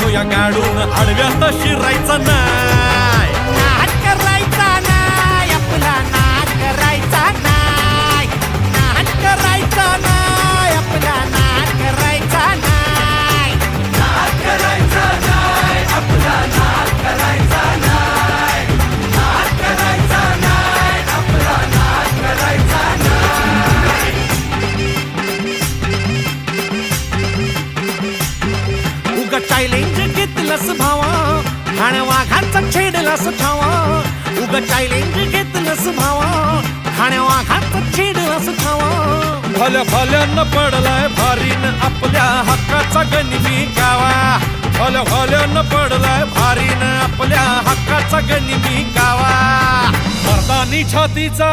घेऊया गाडून आडव्यात शिरायचा नाही. नाद करायचा नाही आपला, नाद करायचा नाही, नाद करायचा नाही आपला, नाद करायचा नाही, नाद करायचा नाही आपला, नाद करायचा नाही, नाद करायचा नाही आपला, नाद करायचा नाही. उगा चॅलेंज घेतलंस भावा, ठाण्या वाघाचा छेडलास ठावा. उगा चॅलेंज घेतलंस भावा, ठाण्या वाघाचा छेडलास ठावा. भल्या भल्यानं पडलाय भारीन आपल्या हक्काचा गनिमी गावा. भल्या भल्यानं पडलाय भारीन आपल्या हक्काचा गनिमी गावा. मर्दानी छातीचा